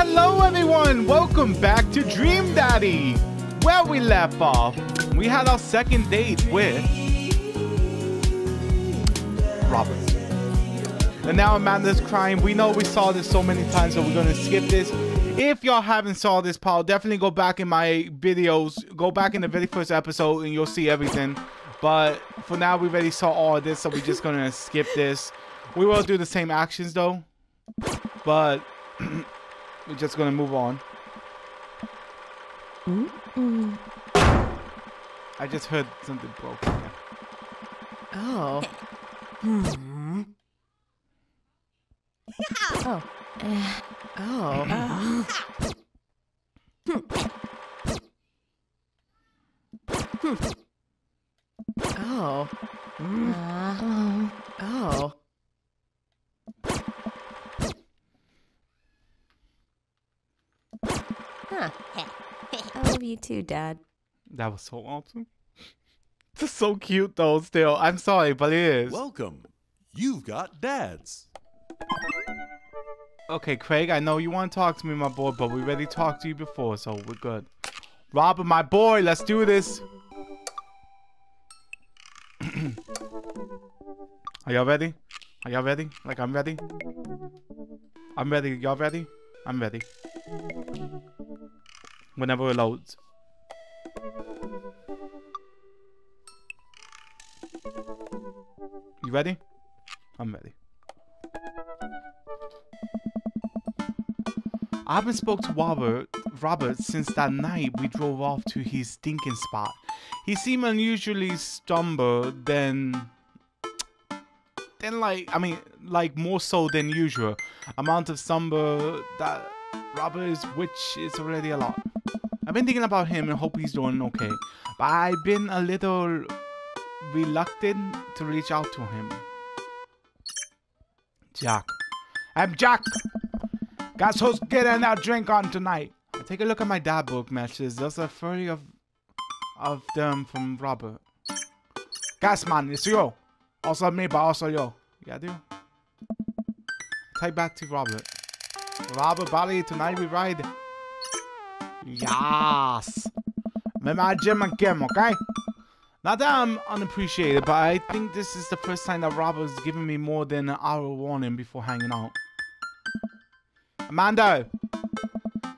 Hello everyone, welcome back to Dream Daddy. Where we left off, we had our second date with Robert. And now Amanda's crying. We know we saw this so many times, so we're gonna skip this. If y'all haven't saw this part, definitely go back in my videos. Go back in the very first episode and you'll see everything. But for now, we already saw all of this, so we're just gonna skip this. We will do the same actions though, but we're just gonna move on. I just heard something broken. Oh. Oh. Oh. Oh. Oh. Huh. I love you too, Dad. That was so awesome. This is so cute though, still. I'm sorry, but it is. Welcome. You've got dads. Okay, Craig, I know you want to talk to me, my boy, but we already talked to you before, so we're good. Robert, my boy, let's do this. Are y'all ready? Are y'all ready? Like, I'm ready? I'm ready. Y'all ready? I'm ready. Whenever it loads. You ready? I'm ready. I haven't spoke to Robert since that night we drove off to his stinking spot. He seemed unusually somber like more so than usual. Amount of somber that Robert is, which is already a lot. I've been thinking about him and hope he's doing okay, but I've been a little reluctant to reach out to him. Jack. I'm Jack. Guys, who's getting that drink on tonight? I take a look at my dad book messages. There's a 30 of them from Robert. Guys, man, it's you. Also me, but also you. Yeah, I do. Take back to Robert. Robert, buddy, tonight we ride. Yes. With my Jim and Kim, okay? Not that I'm unappreciated, but I think this is the first time that Robert's given me more than an hour warning before hanging out. Amanda!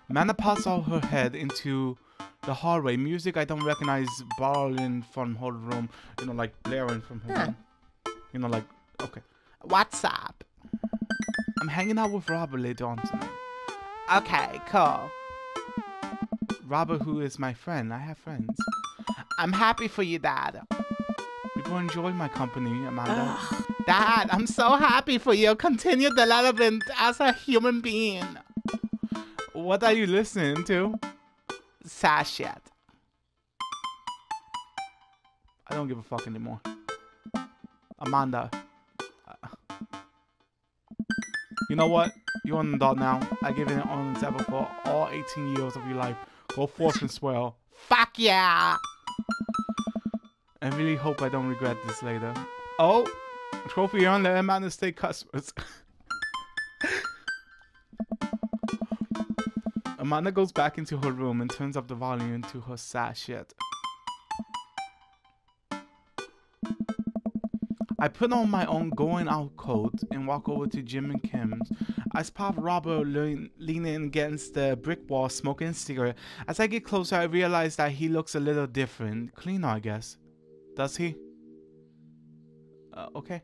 Amanda pops out her head into the hallway. Music I don't recognize barreling from her room. You know, like blaring from her room. You know, like, okay. What's up? I'm hanging out with Robert later on tonight. Okay, cool. Robert, who is my friend. I have friends. I'm happy for you, Dad. People enjoy my company, Amanda. Dad, I'm so happy for you. Continue development as a human being. What are you listening to? Sad shit. I don't give a fuck anymore. Amanda. You know what? You're an adult now. I give it an honest ever for all 18 years of your life. Go forth and swear. Fuck yeah! I really hope I don't regret this later. Oh! Trophy earned the Amanda State customers. Amanda goes back into her room and turns up the volume to her sad shit. I put on my own going out coat and walk over to Jim and Kim's. I spot Robert leaning against the brick wall smoking a cigarette. As I get closer, I realize that he looks a little different. Cleaner, I guess. Does he? Okay.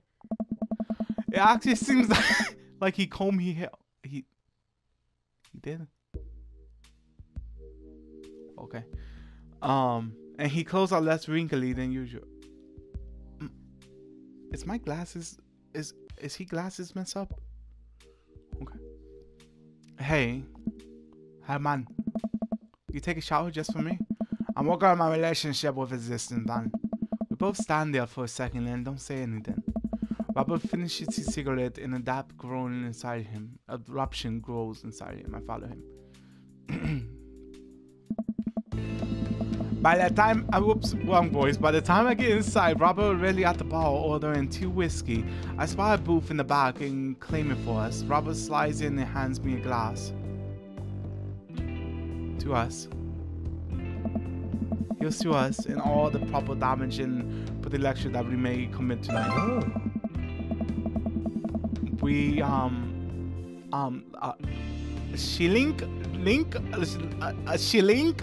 It actually seems like he combed his hair. He did. Okay. And he clothes are less wrinkly than usual. Is my glasses is he glasses messed up? Okay. Hey man. You take a shower just for me? I'm working on my relationship with Existence, man. We both stand there for a second and don't say anything. Robert finishes his cigarette and a dab growing inside him. Eruption grows inside him. I follow him. By the time wrong voice. By the time I get inside, Robert really at the bar ordering 2 whiskey. I spot a booth in the back and claim it for us. Robert slides in and hands me a glass. to us. He'll sue us in all the proper damage and predilection that we may commit tonight. Oh. We shilling, a shilling.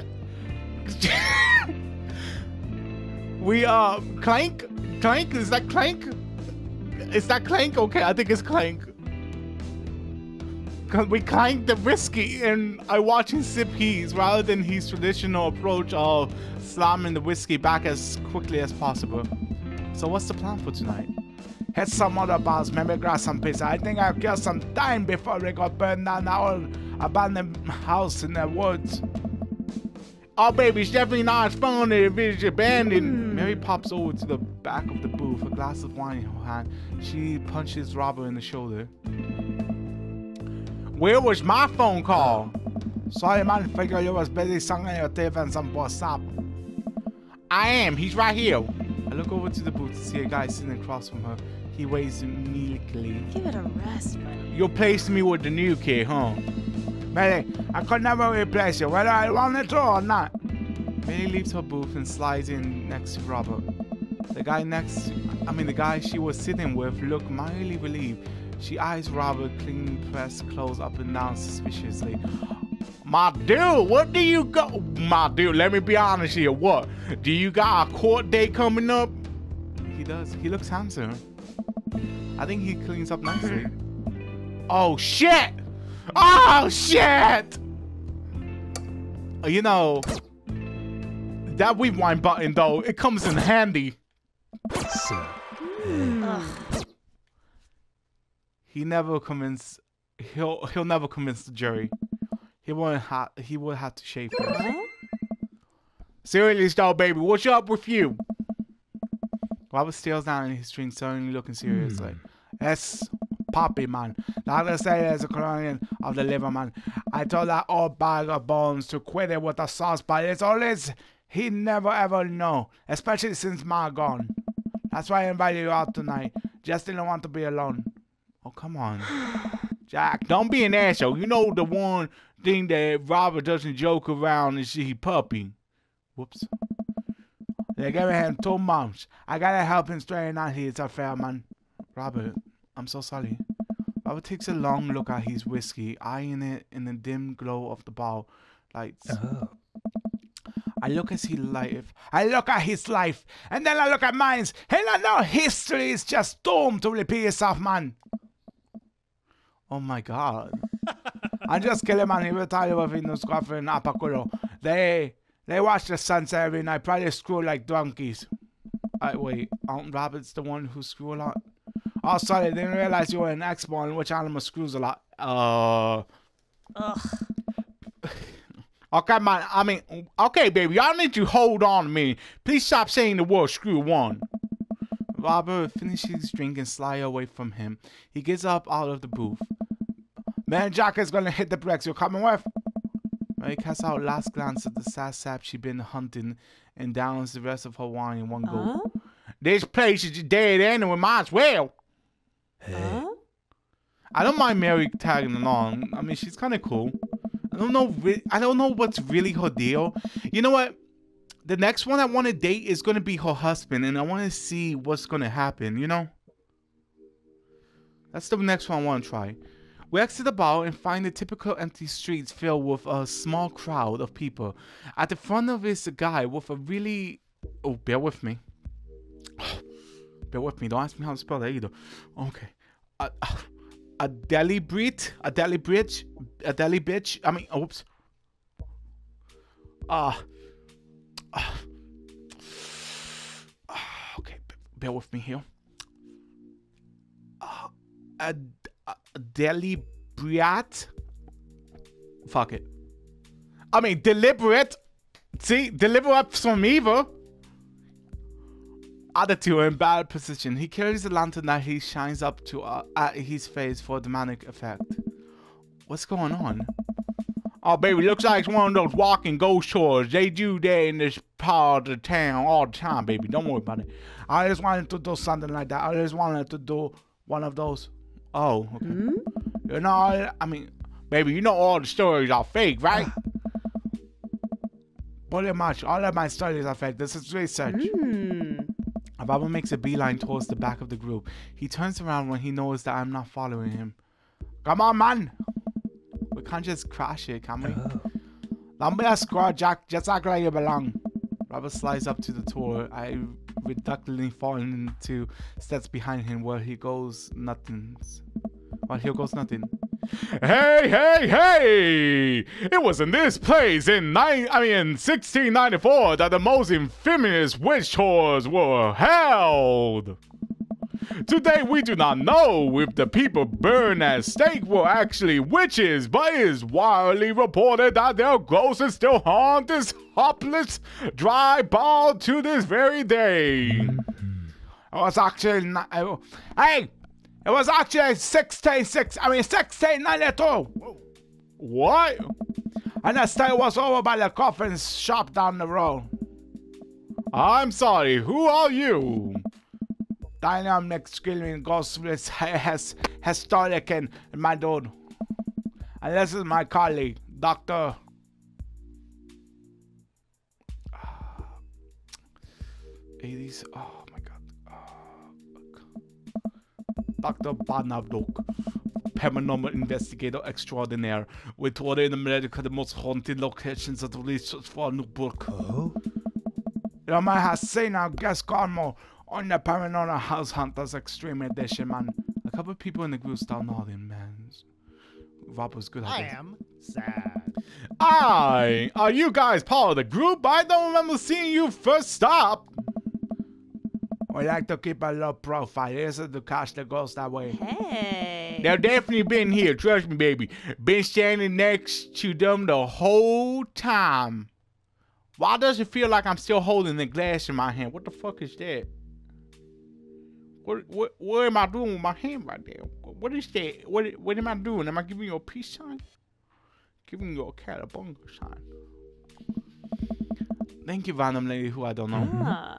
We clank. Is that clank? Is that clank? Okay, I think it's clank. Cause we clank the whiskey and I watch him sip his rather than his traditional approach of slamming the whiskey back as quickly as possible. So what's the plan for tonight? Hit some other bars, maybe grab some pizza. I think I'll kill some time before we go burn down that old abandoned house in the woods. Oh baby, it's definitely not fun if it's abandoned. Mary pops over to the back of the booth, a glass of wine in her hand. She punches Robert in the shoulder. Where was my phone call? Sorry man, figure you was busy singing your tape and some boss up. I am, he's right here. I look over to the booth to see a guy sitting across from her. He waves immediately. Give it a rest, buddy. You placed me with the new kid, huh? Betty, I could never replace you, whether I wanted to or not. Betty leaves her booth and slides in next to Robert. The guy she was sitting with looked mildly relieved. She eyes Robert cleaning pressed clothes up and down suspiciously. My dude, what do you got? My dude, let me be honest here. What? Do you got a court date coming up? He does. He looks handsome. I think he cleans up nicely. Oh, shit! Oh, shit! You know, that rewind button, though, it comes in handy. He'll never convince the jury. He would have to shave first. Seriously, though, baby, what's up with you? Robert stares down at his drink, suddenly looking serious. Like, yes, Poppy, man. Like I say, there's a colonial of the liver, man. I told that old bag of bones to quit it with the sauce, but it's always he never ever know, especially since Ma gone. That's why I invited you out tonight. Just didn't want to be alone. Oh, come on. Jack, don't be an asshole. You know the one thing that Robert doesn't joke around is he puppy. Whoops. They gave him 2 months. I gotta help him straighten out his affair, man. Robert, I'm so sorry. Robert takes a long look at his whiskey, eyeing it in the dim glow of the bar lights. Oh. I look at his life, and then I look at mine, and I know history is just doomed to repeat itself, man. Oh my God. I'm just kidding, man. He retired with his girlfriend Apaculo. They watch the sunset every night, probably screw like donkeys. Wait, Aunt Robert's the one who screw a lot? Oh, sorry, didn't realize you were an expo on which animal screws a lot. Ugh. Okay, man, okay, baby, I need you to hold on to me. Please stop saying the word screw one. Robert finishes his drink and slides away from him. He gets up out of the booth. Man, Jack is gonna hit the brakes. You coming with? Mary casts out last glance at the sad sap she'd been hunting and downs the rest of her wine in one go. This place is dead anyway, might as well. I don't mind Mary tagging along. I mean, she's kind of cool. I don't know what's really her deal. You know what? The next one I want to date is going to be her husband, and I want to see what's going to happen, you know? That's the next one I want to try. We exit the bar and find the typical empty streets filled with a small crowd of people. At the front of is a guy with a really... Oh, bear with me. Bear with me. Don't ask me how to spell that either. Okay. A deli bitch. I mean, oops. Okay, bear with me here. A deli brat. Fuck it. I mean, deliberate. See, deliberate from evil. Other two are in bad position. He carries a lantern that he shines up to at his face for a dramatic effect. What's going on? Oh, baby, looks like it's one of those walking ghost tours. They do that in this part of the town all the time, baby. Don't worry about it. I just wanted to do something like that. I just wanted to do one of those. Oh, okay. You know, I mean, baby, you know all the stories are fake, right? Pretty much all of my studies affect. This is research. Robert makes a beeline towards the back of the group. He turns around when he knows that I'm not following him. Come on, man. We can't just crash it, can we? Don't be a squad, Jack. Just act like you belong. Robert slides up to the tour. I reluctantly fall into steps behind him while he goes nothing. Hey, hey, hey! It was in this place in 1694 that the most infamous witch tours were held. Today we do not know if the people burned at stake were actually witches, but it is widely reported that their ghosts still haunt this hopeless dry ball to this very day. It was actually it was actually 1692. What? And the stay was over by the coffin shop down the road. I'm sorry, who are you? Dynamic screaming ghost has historic and my dude. And this is my colleague, Dr. '80s. Oh my god. Dr. Banabdok, paranormal investigator extraordinaire, with tour in America the most haunted locations of the research for new book. Oh? You might have seen our guest Carmo on the Paranormal House Hunters Extreme Edition, man. A couple of people in the group start nodding, man. Rob was good at I it. am sad. Are you guys part of the group? I don't remember seeing you first stop. We like to keep a low profile. Easy to catch the ghost that way. Hey. They've definitely been here, trust me, baby. Been standing next to them the whole time. Why does it feel like I'm still holding the glass in my hand? What the fuck is that? What am I doing with my hand right there? What is that? What am I doing? Am I giving you a peace sign? Giving you a Calabunga sign. Thank you, random lady who I don't know.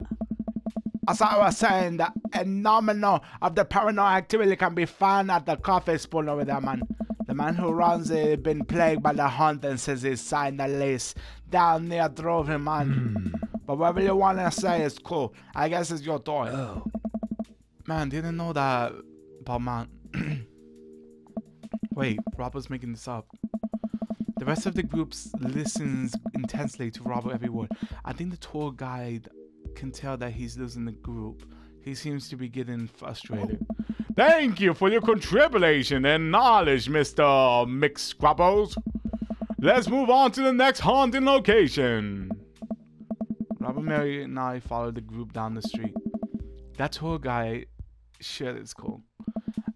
As I was saying, the phenomenon of the paranormal activity can be found at the coffee spoon over there, man. The man who runs it been plagued by the hunt and says he signed the lease down near drove him on. But whatever you want to say is cool. I guess it's your toy. Oh. Man, didn't know that about man. Wait, Robert's making this up. The rest of the group listens intensely to Robert every word. I think the tour guide can tell that he's losing the group. He seems to be getting frustrated. Thank you for your contribution and knowledge, Mr. McScrabbles. Let's move on to the next haunting location. Robert, Mary, and I followed the group down the street. That tour guide shit is cool.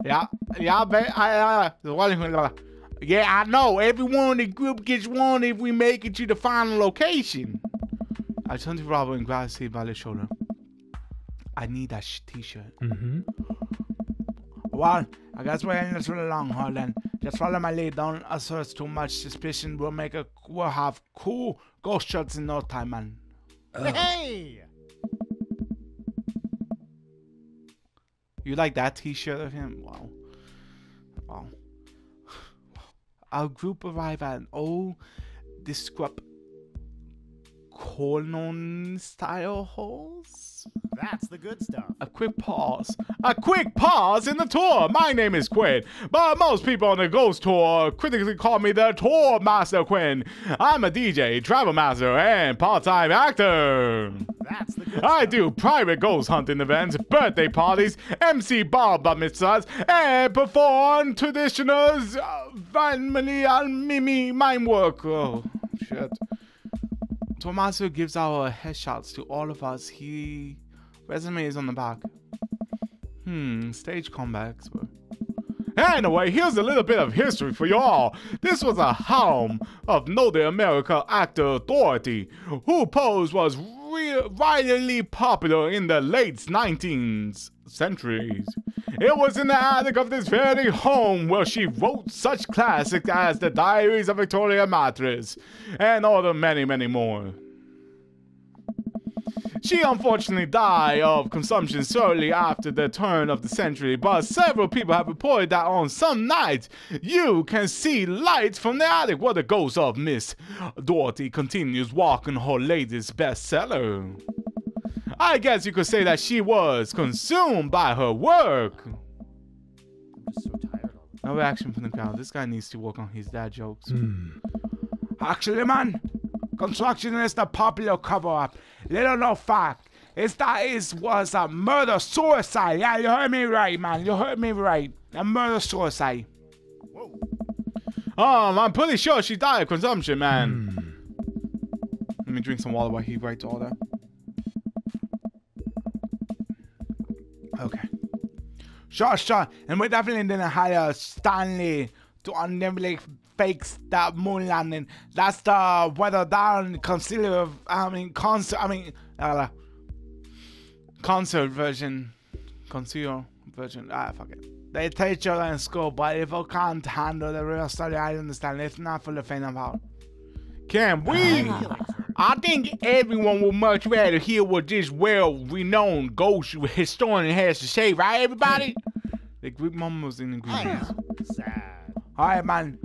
Yeah, I know. Everyone in the group gets one if we make it to the final location. I turned to Robert and grabbed him by the shoulder. I need that t-shirt. Well, I guess we're in this for the long haul then. Just follow my lead. Don't assert too much suspicion. We'll have cool ghost shots in no time, man. Oh. Hey! You like that t-shirt of him? Wow. Our group arrived at an old, disrupt colon style house. That's the good stuff. A quick pause in the tour. My name is Quinn, but most people on the Ghost Tour critically call me the Tour Master Quinn. I'm a DJ, travel master, and part-time actor. That's the good I stuff. do private ghost hunting events, birthday parties, MC bar mitzvahs, and perform traditional family and mimi mime work. Oh, shit. Tommaso gives our headshots to all of us. He resume is on the back. Stage comebacks. Anyway, here's a little bit of history for y'all. This was a home of noted American actor Dorothy, whose pose was widely popular in the late 19th centuries. It was in the attic of this very home where she wrote such classics as The Diaries of Victoria Mattress and other many, many more. She unfortunately died of consumption shortly after the turn of the century, but several people have reported that on some nights you can see lights from the attic where the ghost of Miss Dorothy continues walking her latest bestseller. I guess you could say that she was consumed by her work. I'm just so tired all the time. No reaction from the crowd. This guy needs to work on his dad jokes. Actually, man, construction is the popular cover-up. Little no fact. Was a murder-suicide. Yeah, you heard me right, man. You heard me right. A murder-suicide. Whoa. I'm pretty sure she died of consumption, man. Let me drink some water while he writes all that. Okay. Sure. And we definitely didn't hire Stanley to unnearly fakes that moon landing. That's the weather down concert version. Conceal version. Fuck it. They teach you in school, but if you can't handle the real story, I understand. It's not for the faint of heart. Can we? I think everyone would much rather hear what this well-renowned ghost historian has to say, right, everybody? The Greek mom was in ingredients. Sad. Alright, man.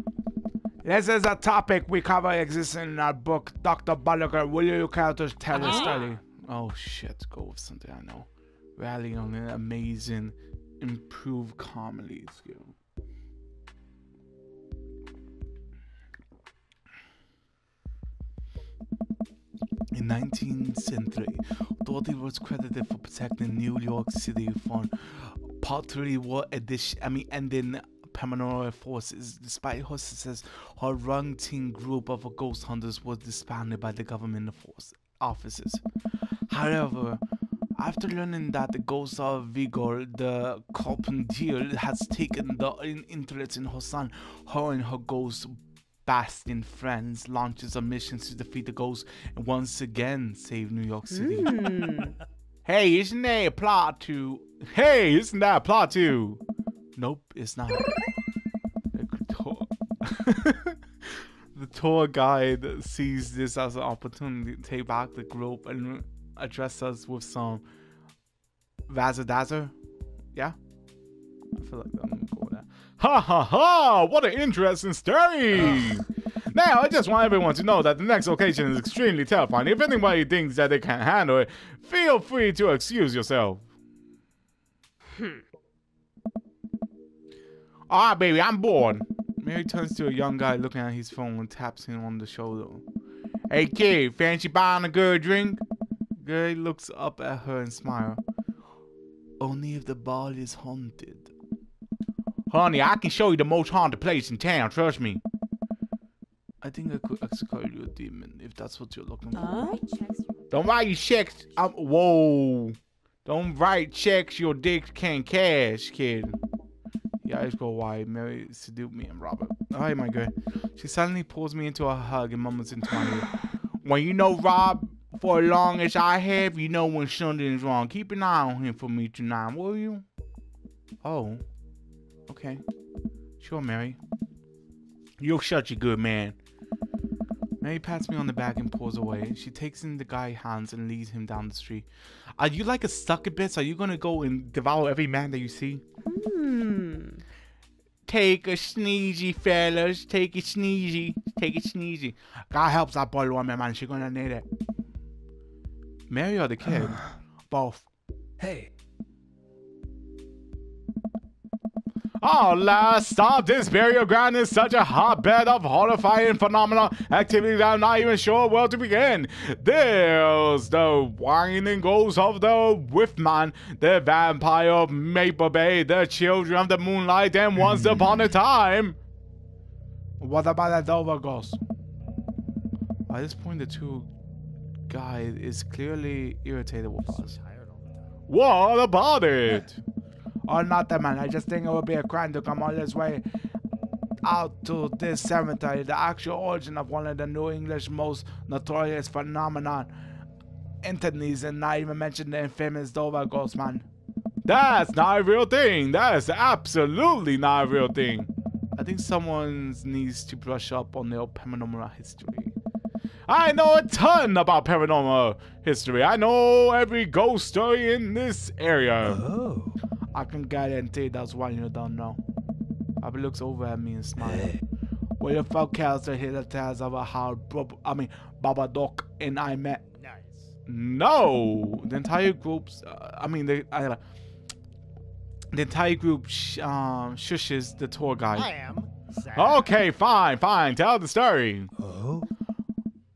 This is a topic we cover existing in our book, Dr. Butler. Will you care to tell the story? Oh shit, go with something I know. Rally on an amazing, improved comedy skill. In 19th century, Dorothy was credited for protecting New York City from pottery war ending paranormal forces. Despite her success, her running group of ghost hunters was disbanded by the government offices. However, after learning that the ghost of Vigor, the carpenter, has taken the interest in her son, her and her ghost bastion friends launches a mission to defeat the ghost and once again save New York City. Hey, isn't that a plot too? Nope, it's not. The tour guide sees this as an opportunity to take back the group and address us with some razzle-dazzle. Yeah? I feel like I'm gonna go with that. Ha ha ha! What an interesting story! Now, I just want everyone to know that the next location is extremely terrifying. If anybody thinks that they can't handle it, feel free to excuse yourself. Alright, baby, I'm bored. Mary turns to a young guy looking at his phone and taps him on the shoulder. Hey kid, fancy buying a good drink? Guy looks up at her and smiles. Only if the bar is haunted. Honey, I can show you the most haunted place in town, trust me. I think I could execute you a demon if that's what you're looking for. Don't write your checks. Whoa. Don't write checks your dick can't cash, kid. Yeah, I go why Mary seduced me and Robert. Alright, my girl. She suddenly pulls me into a hug and mumbles into my ear. When you know Rob for as long as I have, you know when something is wrong. Keep an eye on him for me tonight, will you? Oh. Okay. Sure, Mary. You're such a good man. Mary pats me on the back and pulls away. She takes in the guy's hands and leads him down the street. Are you like a sucker bitch? Are you gonna go and devour every man that you see? Take a sneezy, fellas. Take it sneezy. Take it sneezy. God helps that boy woman, man. She's gonna need it. Mary or the kid? Both. Hey, Oh, last stop. This burial ground is such a hotbed of horrifying phenomenal activity that I'm not even sure where to begin. There's the whining ghost of the Whiffman, the vampire of Maple Bay, the children of the moonlight, and once upon a time. What about that Dover ghost? By this point, the two guy is clearly irritated with us. Tired all the time. What about it? Oh, nothing, man. I just think it would be a crime to come all this way out to this cemetery, the actual origin of one of the New English most notorious phenomenon entities, and not even mention the infamous Dover ghost, man. That's not a real thing. That's absolutely not a real thing. I think someone needs to brush up on their paranormal history. I know a ton about paranormal history. I know every ghost story in this area. Oh. I can guarantee that's one you don't know. Bobby looks over at me and smiles. Well, your folk cares to hear the tales about how Baba Doc and I met. Nice. No. The entire group's, the entire group shushes the tour guide. I am sad. Okay, fine. Tell the story. Oh.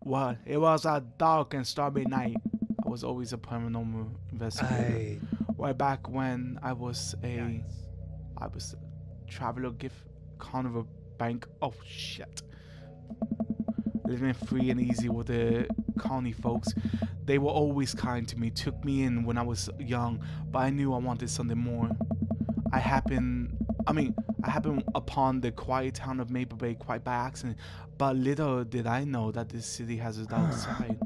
Well, it was a dark and stormy night. I was always a paranormal investigator. Way back when I was a traveler gift carnival bank. Oh shit. Living free and easy with the colony folks. They were always kind to me, took me in when I was young, but I knew I wanted something more. I happened upon the quiet town of Maple Bay quite by accident, but little did I know that this city has a dark side.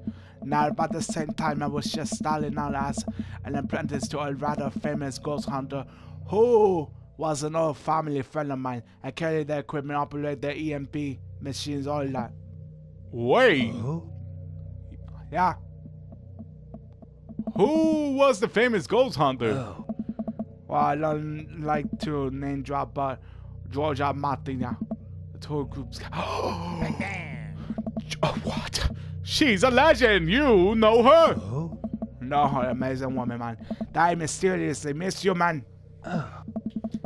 Now, about the same time, I was just starting out as an apprentice to a rather famous ghost hunter who was an old family friend of mine. I carried their equipment, operate their EMP machines, all that. Wait. Oh. Yeah. Who was the famous ghost hunter? Oh. Well, I don't like to name drop, but Georgia Martina. The tour group's. Damn. What? She's a legend. You know her? Oh. No, her amazing woman, man. Died mysteriously. Miss you, man. Oh.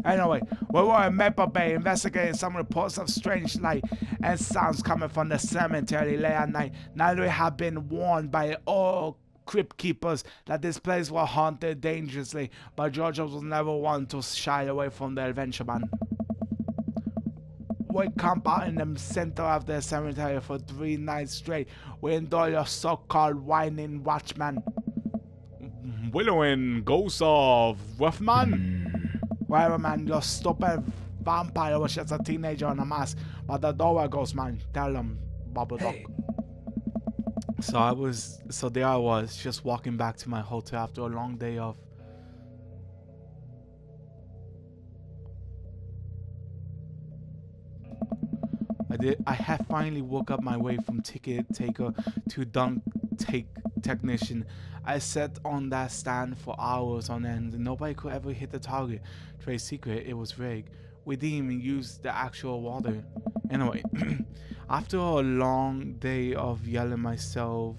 Anyway, we were in Maple Bay investigating some reports of strange light and sounds coming from the cemetery late at night. Now we have been warned by all crypt keepers that this place was haunted dangerously, but Georgia was never one to shy away from the adventure, man. We camped out in the center of the cemetery for 3 nights straight. We endured your so-called whining watchman. Willowing ghost of Roughman? Whatever, man, your stupid vampire was just a teenager on a mask, but the doorway ghost, man. Tell them, Bubble Duck. Hey. So there I was, just walking back to my hotel after a long day of I had finally woke up my way from ticket taker to dunk technician. I sat on that stand for hours on end and nobody could ever hit the target. Trade secret, it was rigged. We didn't even use the actual water. Anyway, after a long day of yelling myself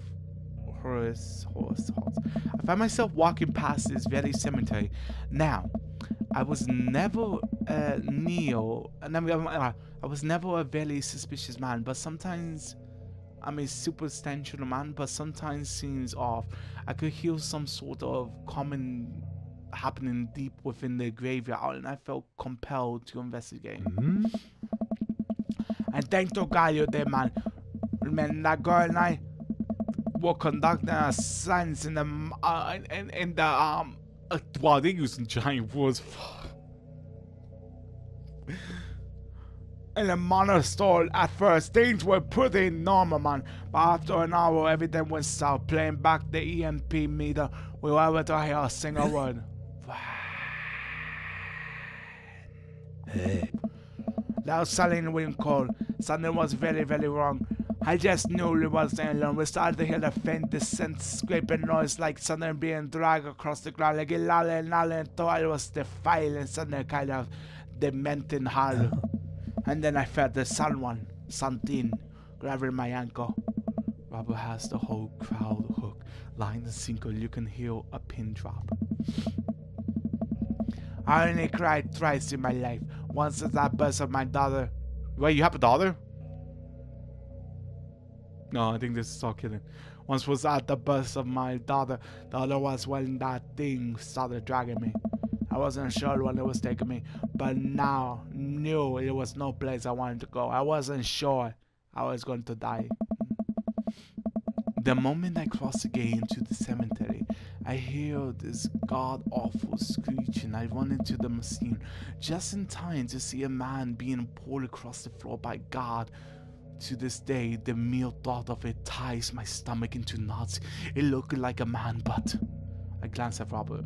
horse, I found myself walking past this very cemetery. Now, I was never I was never a very suspicious man, but sometimes I'm a superstitious man, but sometimes seems off. I could hear some sort of common happening deep within the graveyard, and I felt compelled to investigate. And thank to God you did, man. Man, that girl and I were conducting a science in the Wow, they're using giant words. in the monastery. At first, things were pretty normal, man. But after an hour, everything went south. Playing back the EMP meter, we were able to hear a single word. Hey. That was suddenly wind cold. Something was very, very wrong. I just knew we wasn't alone. We started to hear the faint descent scraping noise like something being dragged across the ground. Like a lalling, thought it was the file and something kind of dementing hollow. And then I felt the something grabbing my ankle. Robert has the whole crowd hooked, line and single. You can hear a pin drop. I only cried twice in my life. Once at that birth of my daughter. Wait, you have a daughter? No, I think this is all kidding. Once was at the birth of my daughter. The other was when that thing started dragging me. I wasn't sure when it was taking me, but now knew it was no place I wanted to go. I wasn't sure I was going to die. The moment I crossed the gate into the cemetery, I hear this god-awful screeching. I run into the machine just in time to see a man being pulled across the floor by God. To this day, the mere thought of it ties my stomach into knots. It looked like a man, but I glanced at Robert.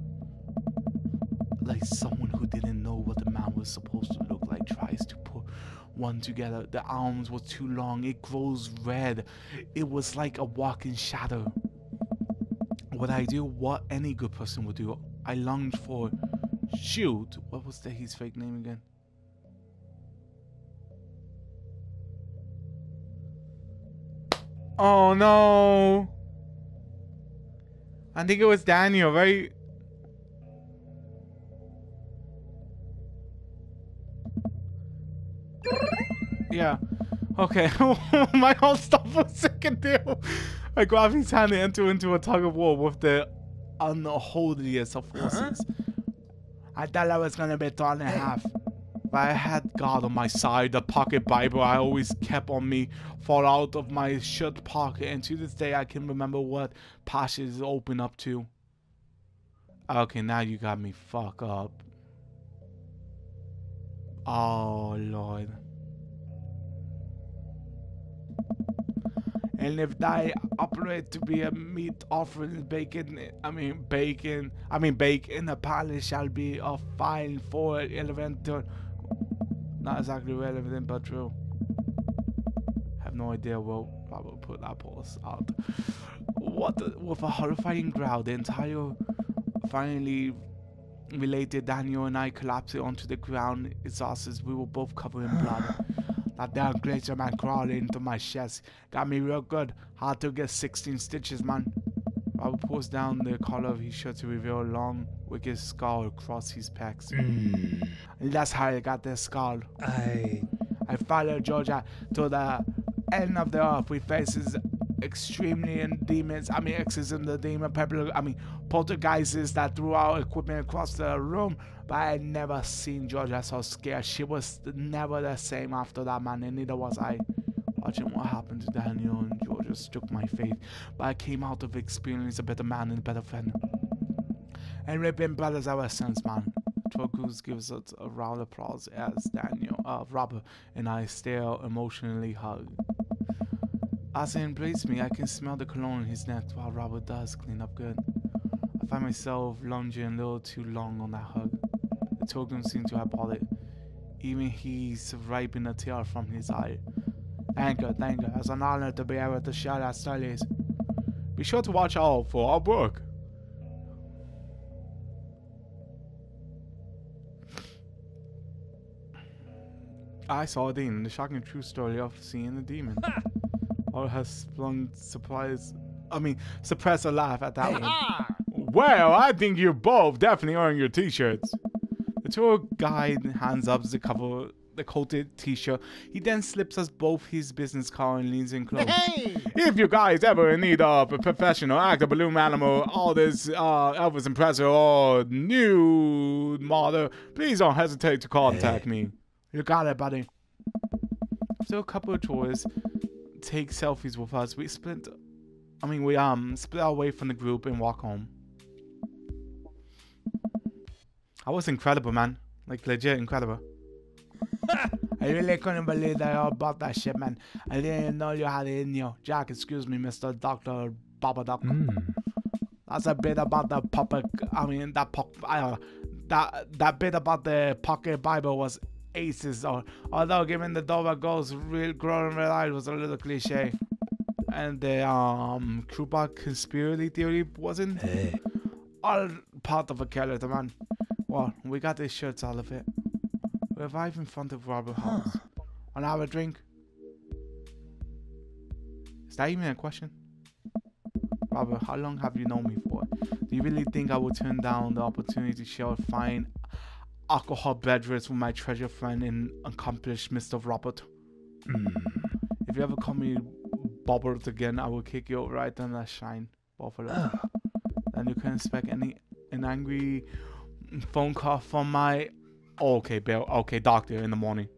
Like someone who didn't know what the man was supposed to look like tries to put one together. The arms were too long. It grows red. It was like a walking shadow. What I do, what any good person would do. I longed for Shield. What was his fake name again? Oh no! I think it was Daniel, right? Yeah. Okay. My whole stuff was second deal. I grabbed his hand and entered into a tug of war with the unholiness of forces. I thought I was gonna be torn in half. But I had God on my side. The pocket Bible I always kept on me fall out of my shirt pocket, and to this day I can remember what passages open up to. Okay, now you got me fucked up. Oh Lord. And if thy operate to be a meat offering baked in the palace shall be of fine for relevant. Not exactly relevant, but true. Have no idea what I will put that post out. With a horrifying growl, the entire finally related Daniel and I collapsed onto the ground, exhausted. We were both covered in blood. That damn glacier man crawled into my chest. Got me real good. Had to get 16 stitches, man. Robert pulls down the collar of his shirt to reveal a long, wicked scar across his pecs. And that's how I got this scar. I followed Georgia to the end of the earth. We faces extremely in demons. Exorcism, the demon people. Poltergeists that threw our equipment across the room. But I had never seen Georgia so scared. She was never the same after that, man, and neither was I. Watching what happened to Daniel and Georgia struck my faith. But I came out of experience a better man and a better friend. And we've been brothers ever since, man. Trogus gives us a round of applause as Robert and I still emotionally hug. As he embraced me, I can smell the cologne in his neck while Robert does clean up good. I find myself lunging a little too long on that hug. The token seemed to have bought it. Even he's wiping a tear from his eye. Thank you. It's an honor to be able to share that stories. Be sure to watch out for our book. I saw a demon, the shocking true story of seeing a demon. Or has sprung suppress a laugh at that one. Well, I think you both definitely earned your t-shirts. The tour guide hands up the coated t-shirt. He then slips us both his business card and leans in close. Hey! If you guys ever in need of a professional actor, balloon animal, artist, Elvis impressor, or nude model, please don't hesitate to contact me. You got it, buddy. So a couple of tours take selfies with us. We split away from the group and walk home. I was incredible, man. Like, legit incredible. I really couldn't believe that all about that shit, man. I didn't even know you had it in you. Jack, excuse me, Mr. Dr. Babadook. That's a bit about the that bit about the pocket Bible was aces, although given the Dover Ghost growing red eye was a little cliche. And the Krupa conspiracy theory wasn't all part of a character, man. Well, we got these shirts, all of it. We arrive in front of Robert's house. An hour drink. Is that even a question? Robert, how long have you known me for? Do you really think I would turn down the opportunity to share a fine alcohol beverages with my treasure friend and accomplished Mr. Robert? If you ever call me Bobbert again, I will kick you right on that shine, Buffalo. And you can expect an angry phone call from my doctor in the morning.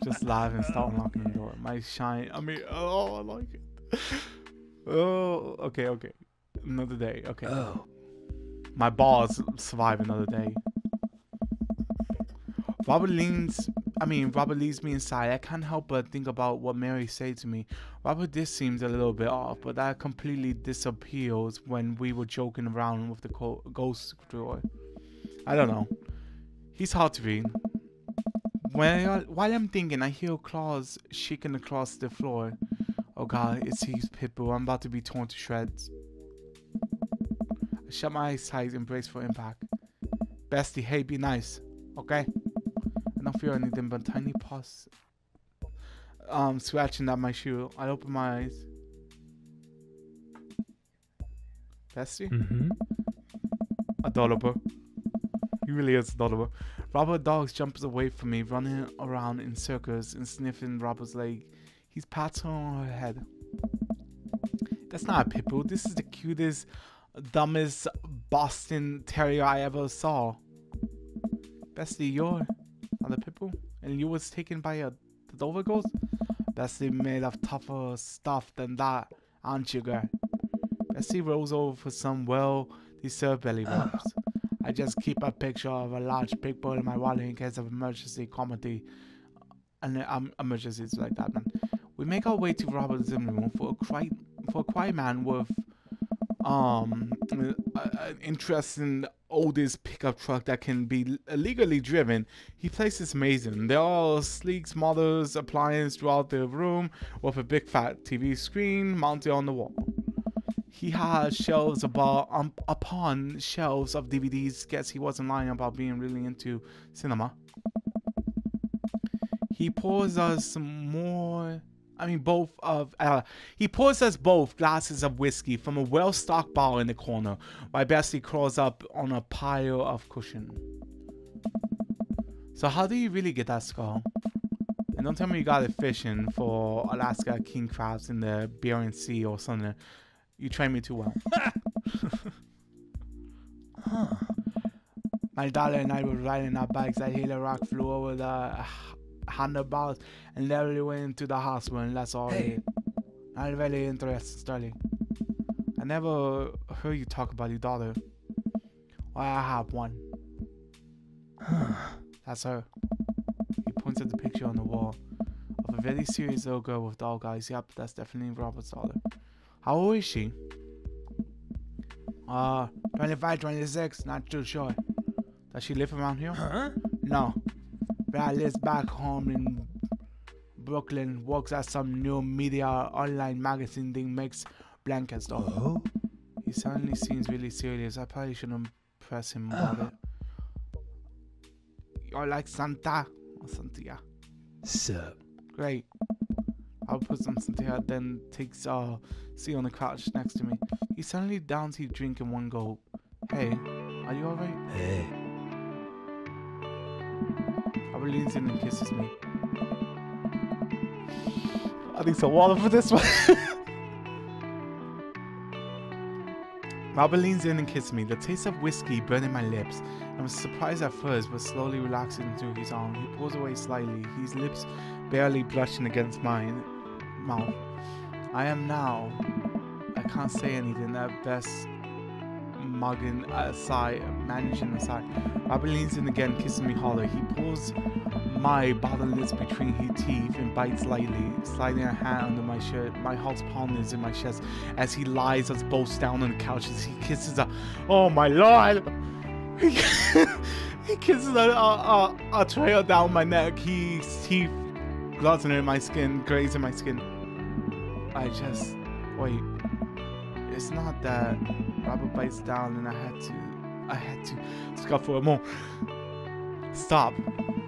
Just laugh and start unlocking the door. My shine. I like it. Okay. Another day. Okay. My balls survive another day. Robert leads me inside. I can't help but think about what Mary said to me. Robert, this seems a little bit off, but that completely disappears when we were joking around with the ghost drawer. I don't know. He's hard to read. While I'm thinking, I hear claws shaking across the floor. Oh god, it's his Pitbull. I'm about to be torn to shreds. I shut my eyes tight and brace for impact. Bestie, hey, be nice, okay? I don't feel anything but tiny paws scratching at my shoe. I open my eyes. Bestie? Mm-hmm. Adorable. He really is adorable. Robert Dogs jumps away from me, running around in circles and sniffing Robert's leg. He's patting on her head. That's not a Pitbull. This is the cutest, dumbest Boston Terrier I ever saw. Bestie, you're not a Pitbull? And you was taken by the Dover ghost? Bestie made of tougher stuff than that, aren't you, girl? Bestie rolls over for some well-deserved belly rubs. I just keep a picture of a large big bowl in my wallet in case of emergency comedy. And emergencies like that, man. We make our way to Robert's living room for a quiet man with an interesting oldest pickup truck that can be legally driven. He places amazing. There are sleek models appliances throughout the room with a big fat TV screen mounted on the wall. He had shelves upon shelves of DVDs. Guess he wasn't lying about being really into cinema. He pours us he pours us both glasses of whiskey from a well-stocked bar in the corner, while Bessie crawls up on a pile of cushion. So how do you really get that skull? And don't tell me you got it fishing for Alaska king crabs in the Bering Sea or something. You train me too well. My daughter and I were riding our bikes. I hit a rock, flew over the handlebars, and literally went into the hospital, and that's all it. Not really interested, Sterling. I never heard you talk about your daughter. Well, I have one. That's her. He points at the picture on the wall of a very serious little girl with dog eyes. Yep, that's definitely Robert's daughter. How old is she? 25, 26, not too sure. Does she live around here? Huh? No. But I lives back home in Brooklyn, works at some new media online magazine thing, makes blankets though. Oh? He suddenly seems really serious. I probably shouldn't press him about it. You're like Santa or Santia. Sup? Great. I'll put some Santia, then takes a seat on the couch next to me. He suddenly downs his drink in one go. Hey, are you alright? Hey. Robert leans in and kisses me. I need some water for this one. Robert leans in and kisses me. The taste of whiskey burning my lips. I was surprised at first, but slowly relaxing into his arm. He pulls away slightly, his lips barely brushing against my mouth. I can't say anything at best. Mugging aside, managing aside. Robert leans in again, kissing me harder. He pulls my bottom lips between his teeth and bites lightly, sliding a hand under my shirt. My heart's pounding in my chest as he lies us both down on the couch as he kisses a. Oh my lord! He kisses a trail down my neck. His teeth glistening in my skin, grazing my skin. Wait. It's not that. Robert bites down and I had to scuffle a more. Stop.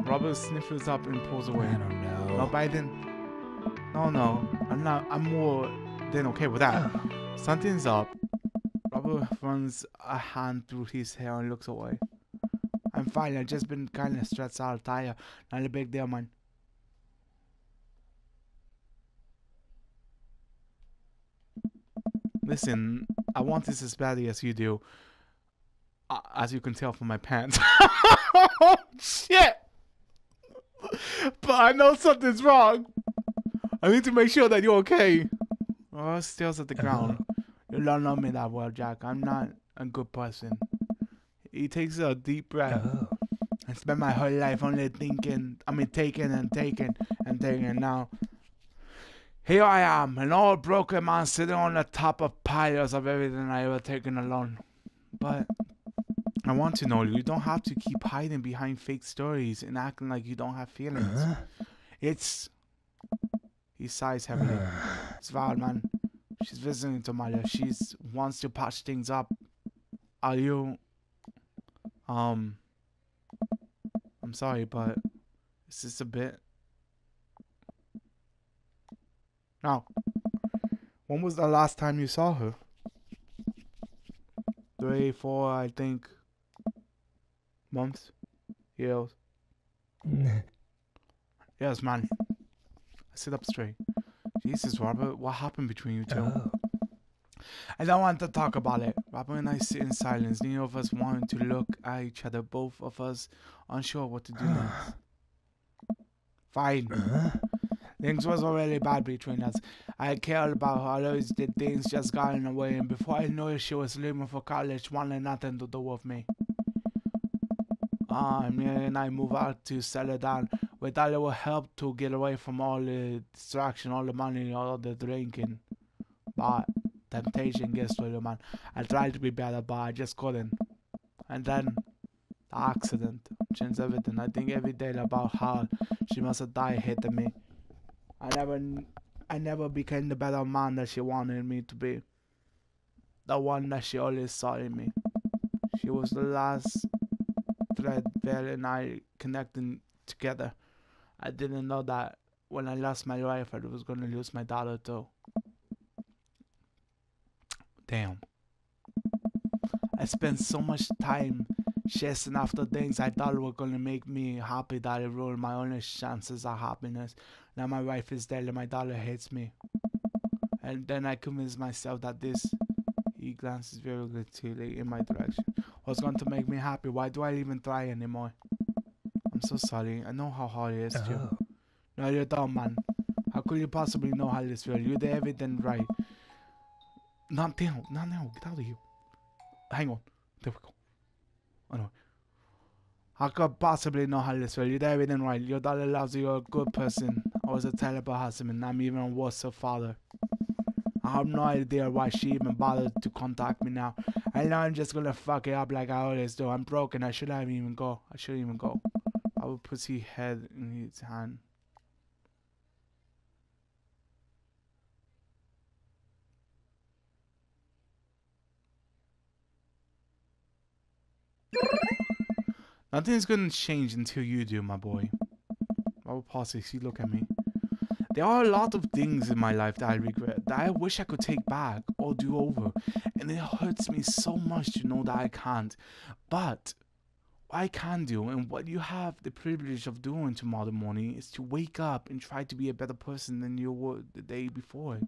Robert sniffles up and pulls away. I don't know. No, Biden. No. I'm more than okay with that. Something's up. Robert runs a hand through his hair and looks away. I'm fine. I've just been kind of stressed out, tired. Not a big deal, man. Listen, I want this as badly as you do. As you can tell from my pants. Oh, shit! But I know something's wrong. I need to make sure that you're okay. Ross stares at the ground. You don't know me that well, Jack. I'm not a good person. He takes a deep breath. I spent my whole life only taking and now. Here I am, an old broken man sitting on the top of piles of everything I ever taken alone. But I want to know you don't have to keep hiding behind fake stories and acting like you don't have feelings. It's... He sighs heavily. It's Val, man. She's visiting Tomalia. She's wants to patch things up. Are you... I'm sorry, but... Is this a bit... Now, when was the last time you saw her? 3, 4, I think... months? Years? Yes, man. Sit up straight. Jesus, Robert, what happened between you two? I don't want to talk about it. Robert and I sit in silence, neither of us wanting to look at each other, both of us unsure what to do next. Fine. Things was already bad between us. I cared about her, I always did things just got in the way, and before I knew it, she was leaving for college, wanting nothing to do with me. Me and I moved out to settle down with a little help to get away from all the distraction, all the money, all the drinking. But temptation gets to you, man. I tried to be better, but I just couldn't. And then the accident changed everything. I think every day about how she must have died hitting me. I never became the better man that she wanted me to be. The one that she always saw in me. She was the last thread Val and I connecting together. I didn't know that when I lost my wife, I was going to lose my daughter too. Damn. I spent so much time chasing after things I thought were going to make me happy that it ruined my only chances of happiness. Now my wife is dead and my daughter hates me. And then I convinced myself that this, he glances very clearly in my direction, was going to make me happy. Why do I even try anymore? I'm so sorry. I know how hard it is to you. No, you don't, man. How could you possibly know how this feels? You did everything right. Not now. Not now. Get out of here. Hang on. There we go. Oh, no. How could I possibly know how this feels? You did everything right. Your daughter loves you. You're a good person. I was a terrible husband. I'm even a worse father. I have no idea why she even bothered to contact me now. I know I'm just gonna fuck it up like I always do. I'm broken. I shouldn't even go. I shouldn't even go. I will put his head in his hand. Nothing's gonna change until you do, my boy. I will pause as you look at me. There are a lot of things in my life that I regret, that I wish I could take back or do over. And it hurts me so much to know that I can't. But what I can do, and what you have the privilege of doing tomorrow morning, is to wake up and try to be a better person than you were the day before.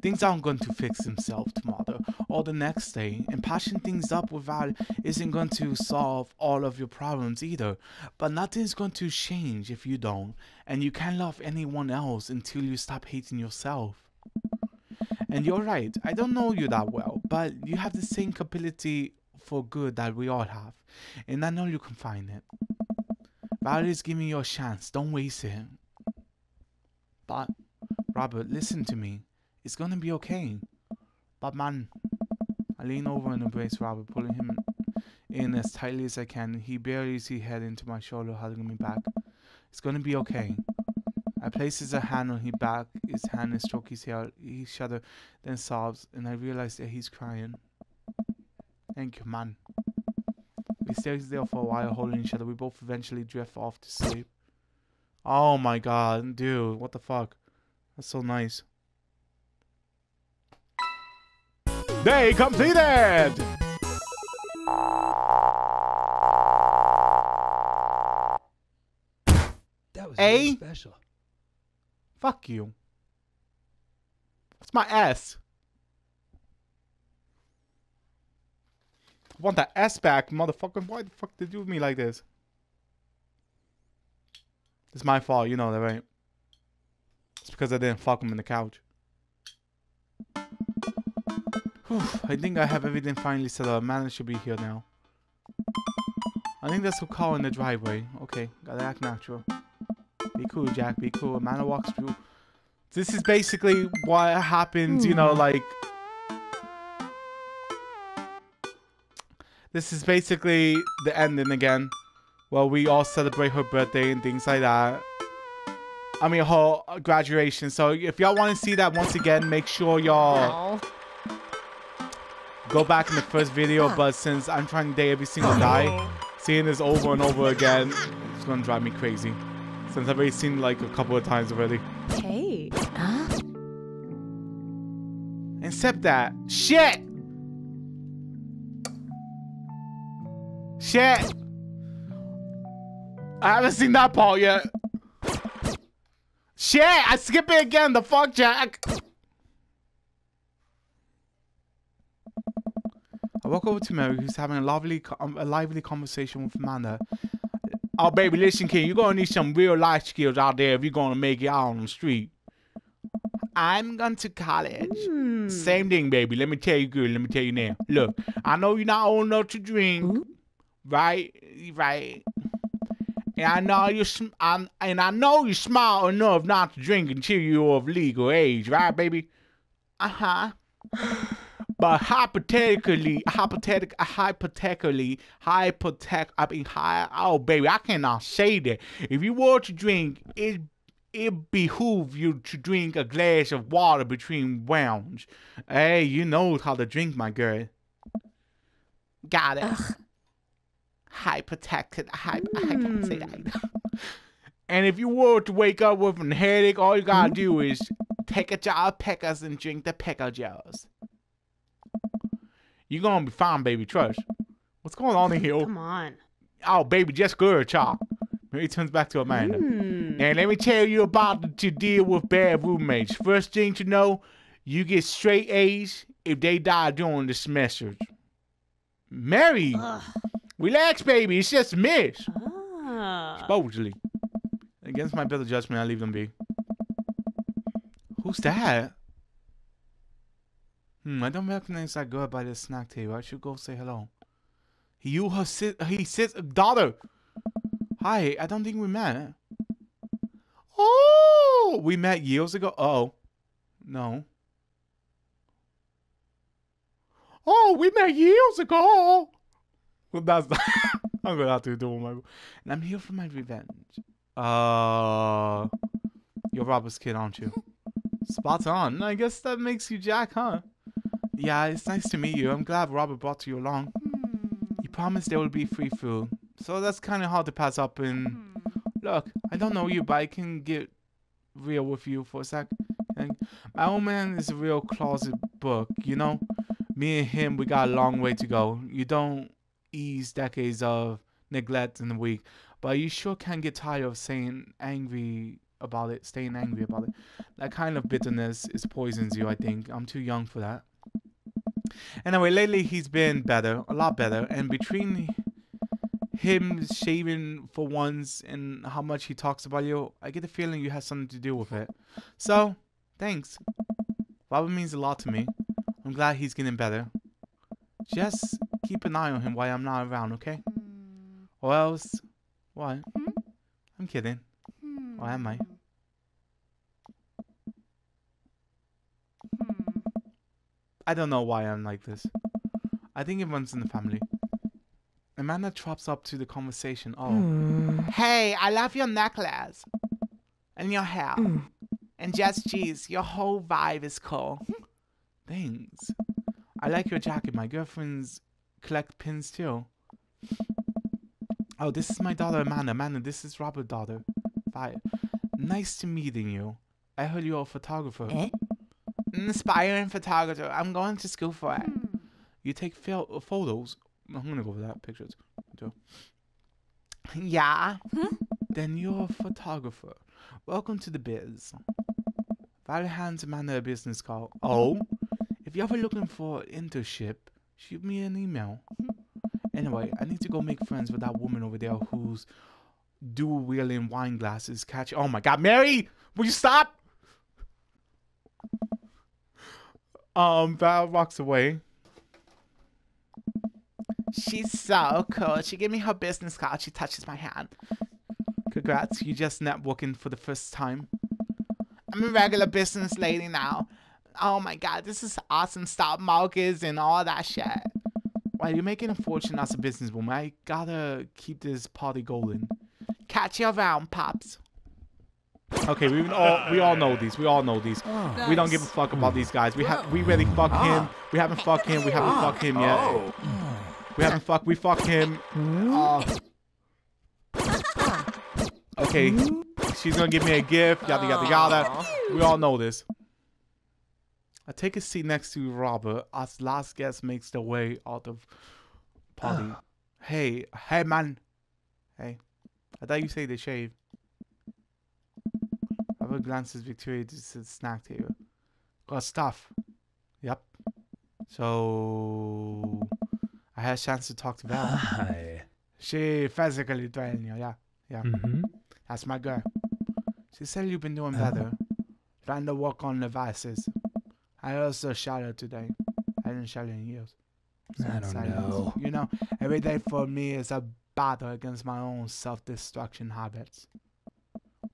Things aren't going to fix themselves tomorrow or the next day, and patching things up without isn't going to solve all of your problems either. But nothing's going to change if you don't, and you can't love anyone else until you stop hating yourself. And you're right, I don't know you that well, but you have the same capability for good that we all have, and I know you can find it. Valerie's giving you a chance, don't waste it. But, Robert, listen to me. It's gonna be okay. But man, I lean over and embrace Robert, pulling him in as tightly as I can. He buries his head into my shoulder, hugging me back. It's gonna be okay. I place his hand on his back, his hand and stroke his hair. He shudders, then sobs, and I realize that he's crying. Thank you, man. We stay there for a while, holding each other. We both eventually drift off to sleep. Oh my god, dude, what the fuck? That's so nice. Day completed! That was A? really special. Fuck you. What's my S? I want that S back, motherfucker. Why the fuck did you do with me like this? It's my fault, you know that, right? It's because I didn't fuck him in the couch. Whew, I think I have everything finally set up. Man, should be here now. I think there's a car in the driveway. Okay, gotta act natural. Be cool, Jack. Be cool. Amanda walks through. This is basically what happens, you know, like... this is basically the ending again. Well, we all celebrate her birthday and things like that. I mean, her graduation. So if y'all want to see that once again, make sure y'all go back in the first video. But since I'm trying to date every single guy, seeing this over and over again, it's gonna drive me crazy. Since I've already seen like a couple of times already. Hey. Huh? Except that. Shit! Shit! I haven't seen that part yet. Shit! I skip it again. The fuck, Jack? I walk over to Mary, who's having a lively conversation with Amanda. Oh, baby, listen, kid. You're gonna need some real life skills out there if you're gonna make it out on the street. I'm going to college. Same thing, baby. Let me tell you good. Let me tell you now. Look, I know you're not old enough to drink, right? Right. And I know you're smart enough not to drink until you're of legal age, right, baby? But hypothetically, oh baby, I cannot say that. If you were to drink, it behoove you to drink a glass of water between rounds. Hey, you know how to drink, my girl. Got it. And if you were to wake up with a headache, all you gotta do is take a jar of Peckers and drink the Pecker jars. You're gonna be fine, baby. Trust. What's going on in here? Come on. Oh, baby, just good, child. He turns back to Amanda. And let me tell you about to deal with bad roommates. First thing to know, you get straight A's if they die during the semester. Mary, relax, baby. It's just a miss. Supposedly. Against my better judgment, I leave them be. Who's that? I don't recognize that girl by the snack table. I should go say hello. He sits daughter. Hi, I don't think we met. Oh, we met years ago. Oh, no. Oh, we met years ago. Well, that's I'm gonna have to do my. And I'm here for my revenge. You're Robert's kid, aren't you? Spot on. I guess that makes you Jack, huh? Yeah, it's nice to meet you. I'm glad Robert brought you along. He promised there will be free food. So that's kind of hard to pass up. And look, I don't know you, but I can get real with you for a sec. And my old man is a real closet book, you know? Me and him, we got a long way to go. You don't ease decades of neglect in a week, but you sure can get tired of staying angry about it. That kind of bitterness poisons you, I think. I'm too young for that. Anyway, lately he's been better, a lot better, and between him shaving for once and how much he talks about you, I get the feeling you had something to do with it. So, thanks. Robert means a lot to me. I'm glad he's getting better. Just keep an eye on him while I'm not around, okay? Or else, what? I'm kidding. Or am I? I don't know why I'm like this. I think it runs in the family. Amanda trops up to the conversation. Oh. Hey, I love your necklace. And your hair. And just geez, your whole vibe is cool. Thanks. I like your jacket. My girlfriends collect pins too. Oh, this is my daughter Amanda. Amanda, this is Robert's daughter. Bye. Nice to meeting you. I heard you're a photographer. An aspiring photographer. I'm going to school for it. You take photos. I'm gonna go for that. Pictures. Yeah. Then you're a photographer. Welcome to the biz. Violet hands Amanda a business card. Oh. If you're ever looking for an internship, shoot me an email. Anyway, I need to go make friends with that woman over there who's dual wheeling wine glasses. Oh my God, Mary! Will you stop? Val walks away. She's so cool. She gave me her business card. She touches my hand. Congrats, you just networking for the first time. I'm a regular business lady now. Oh my God, this is awesome. Stock markets and all that shit. Well, you're making a fortune as a businesswoman. I gotta keep this party going. Catch you around, pops. Okay, we all know these. We all know these. Oh. We don't give a fuck about these guys. We already fucked him. We haven't fucked him. We haven't fucked him yet. We haven't fucked. We fucked him. Okay, she's gonna give me a gift. Yada yada yada. We all know this. I take a seat next to Robert as last guest makes their way out of party. Hey man. Hey, I thought you say they shave. Robert glances Victoria to the snack table. Got stuff. Yep. So I had a chance to talk to Val. Hi. She physically trained you, yeah. That's my girl. She said you've been doing better. Trying to work on the vices. I also shot her today. I didn't shot her in years. I don't know. You know, every day for me is a battle against my own self-destruction habits.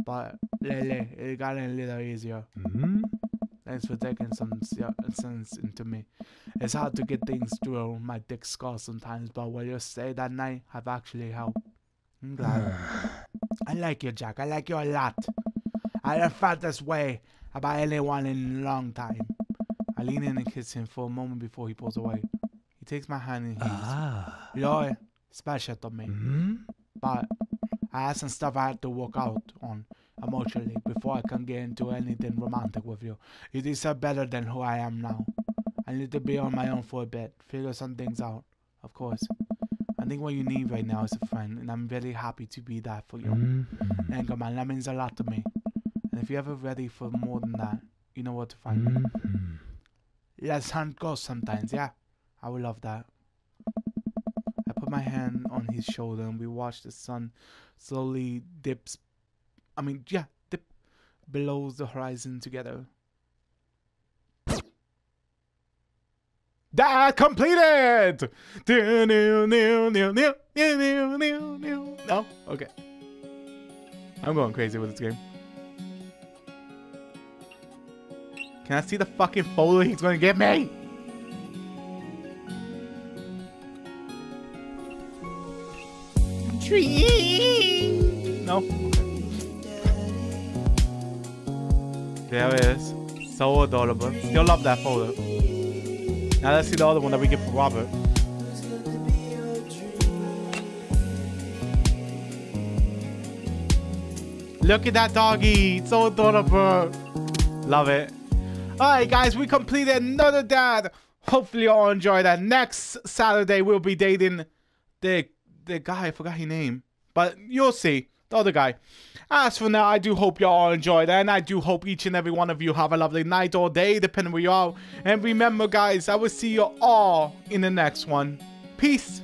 But lately, it got a little easier. Thanks for taking some sense into me. It's hard to get things through my thick skull sometimes, but what you say that night have actually helped. I'm glad. I like you, Jack. I like you a lot. I haven't felt this way about anyone in a long time. I lean in and kiss him for a moment before he pulls away. He takes my hand in his. You're special to me. But I have some stuff I have to work out on emotionally before I can get into anything romantic with you. You deserve better than who I am now. I need to be on my own for a bit. Figure some things out. Of course. I think what you need right now is a friend, and I'm very happy to be that for you. Anchor man, that means a lot to me. And if you're ever ready for more than that, you know what to find me. Let's hunt ghosts sometimes, yeah? I would love that. I put my hand on his shoulder and we watch the sun slowly dip below the horizon together. That completed! No? Okay. I'm going crazy with this game. Can I see the fucking folder he's gonna give me? Tree. No. There it is. So adorable. Still love that folder. Now let's see the other one that we get for Robert. Look at that doggy. It's so adorable. Love it. Alright guys, we completed another dad. Hopefully you all enjoy that. Next Saturday we'll be dating the guy, I forgot his name. But you'll see. The other guy. As for now, I do hope you all enjoyed, and I do hope each and every one of you have a lovely night or day, depending where you are. And remember guys, I will see you all in the next one. Peace.